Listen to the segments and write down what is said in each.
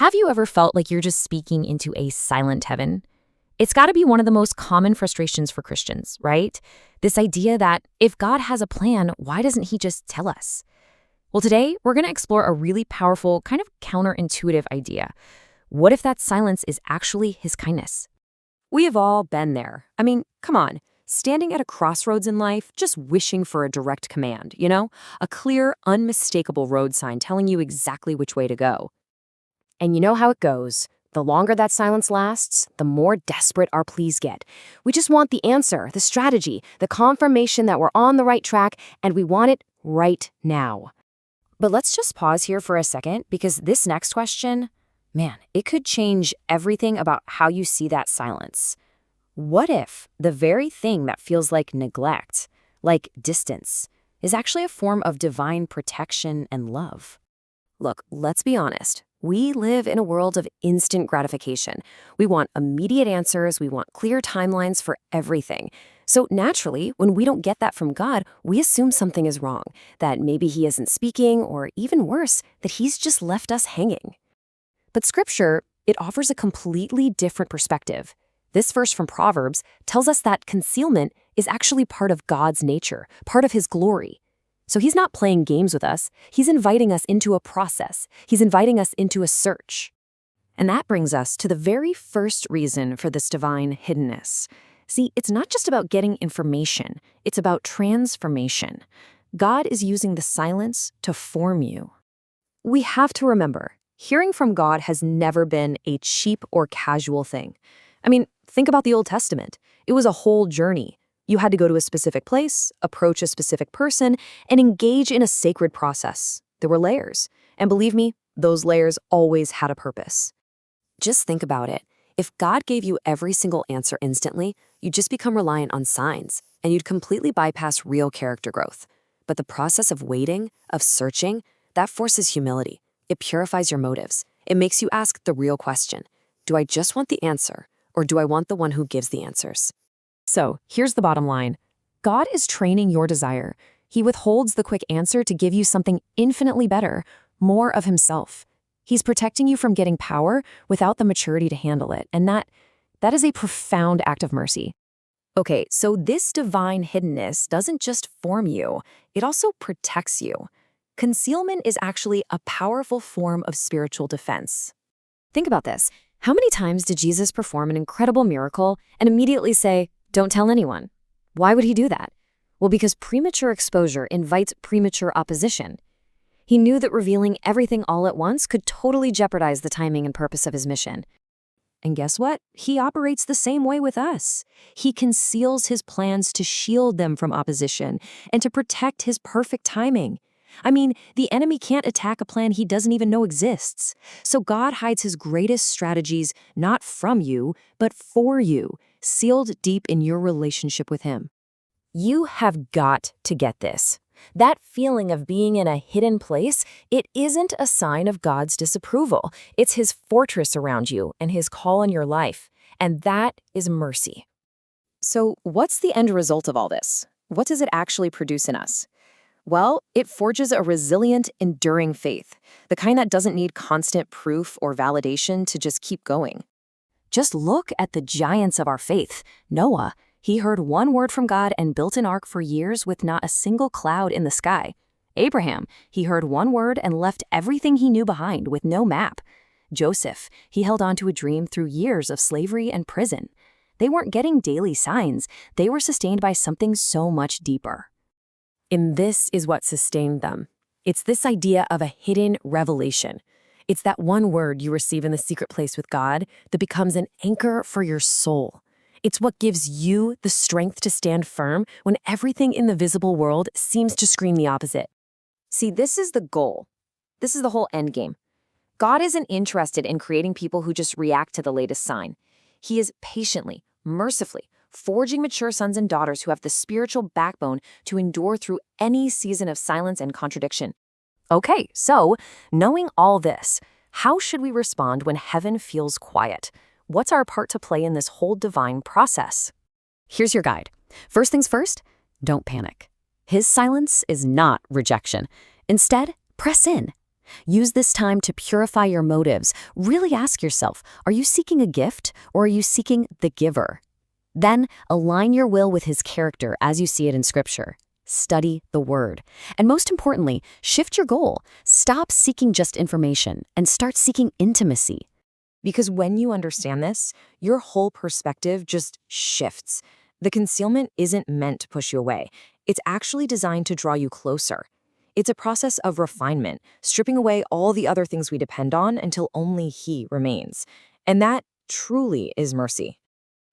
Have you ever felt like you're just speaking into a silent heaven? It's got to be one of the most common frustrations for Christians, right? This idea that if God has a plan, why doesn't he just tell us? Well, today we're going to explore a really powerful, kind of counterintuitive idea. What if that silence is actually his kindness? We have all been there. I mean, come on. Standing at a crossroads in life, just wishing for a direct command, A clear, unmistakable road sign telling you exactly which way to go. And you know how it goes. The longer that silence lasts, the more desperate our pleas get. We just want the answer, the strategy, the confirmation that we're on the right track, and we want it right now. But let's just pause here for a second, because this next question, man, it could change everything about how you see that silence. What if the very thing that feels like neglect, like distance, is actually a form of divine protection and love? Look, let's be honest. We live in a world of instant gratification. We want immediate answers. We want clear timelines for everything. So naturally, when we don't get that from God, we assume something is wrong, that maybe he isn't speaking, or even worse, that he's just left us hanging. But Scripture, it offers a completely different perspective. This verse from Proverbs tells us that concealment is actually part of God's nature, part of his glory. So he's not playing games with us. He's inviting us into a process. He's inviting us into a search. And that brings us to the very first reason for this divine hiddenness. See, it's not just about getting information. It's about transformation. God is using the silence to form you. We have to remember, hearing from God has never been a cheap or casual thing. I mean, think about the Old Testament. It was a whole journey. You had to go to a specific place, approach a specific person, and engage in a sacred process. There were layers. And believe me, those layers always had a purpose. Just think about it. If God gave you every single answer instantly, you'd just become reliant on signs, and you'd completely bypass real character growth. But the process of waiting, of searching, that forces humility. It purifies your motives. It makes you ask the real question. Do I just want the answer, or do I want the one who gives the answers? So, here's the bottom line. God is training your desire. He withholds the quick answer to give you something infinitely better, more of himself. He's protecting you from getting power without the maturity to handle it, and that is a profound act of mercy. Okay, so this divine hiddenness doesn't just form you, it also protects you. Concealment is actually a powerful form of spiritual defense. Think about this. How many times did Jesus perform an incredible miracle and immediately say, "Don't tell anyone"? Why would he do that? Well, because premature exposure invites premature opposition. He knew that revealing everything all at once could totally jeopardize the timing and purpose of his mission. And guess what? He operates the same way with us. He conceals his plans to shield them from opposition and to protect his perfect timing. I mean, the enemy can't attack a plan he doesn't even know exists. So God hides his greatest strategies not from you, but for you, sealed deep in your relationship with him. You have got to get this. That feeling of being in a hidden place, it isn't a sign of God's disapproval. It's his fortress around you and his call on your life. And that is mercy. So what's the end result of all this? What does it actually produce in us? Well, it forges a resilient, enduring faith, the kind that doesn't need constant proof or validation to just keep going. Just look at the giants of our faith. Noah, he heard one word from God and built an ark for years with not a single cloud in the sky. Abraham, he heard one word and left everything he knew behind with no map. Joseph, he held on to a dream through years of slavery and prison. They weren't getting daily signs. They were sustained by something so much deeper. And this is what sustained them. It's this idea of a hidden revelation. It's that one word you receive in the secret place with God that becomes an anchor for your soul. It's what gives you the strength to stand firm when everything in the visible world seems to scream the opposite. See, this is the goal. This is the whole end game. God isn't interested in creating people who just react to the latest sign. He is patiently, mercifully, forging mature sons and daughters who have the spiritual backbone to endure through any season of silence and contradiction. Okay, so knowing all this, how should we respond when heaven feels quiet? What's our part to play in this whole divine process? Here's your guide. First things first, don't panic. His silence is not rejection. Instead, press in. Use this time to purify your motives. Really ask yourself, are you seeking a gift or are you seeking the giver? Then align your will with his character as you see it in Scripture. Study the Word. And most importantly, shift your goal. Stop seeking just information and start seeking intimacy. Because when you understand this, your whole perspective just shifts. The concealment isn't meant to push you away. It's actually designed to draw you closer. It's a process of refinement, stripping away all the other things we depend on until only he remains. And that truly is mercy.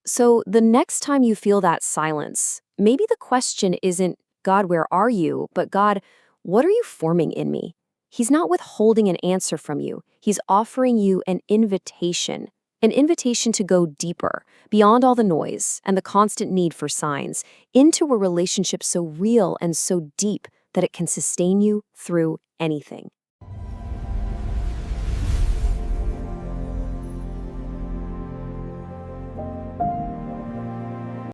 So the next time you feel that silence, maybe the question isn't, God, where are you? But God, what are you forming in me? He's not withholding an answer from you. He's offering you an invitation to go deeper, beyond all the noise and the constant need for signs, into a relationship so real and so deep that it can sustain you through anything.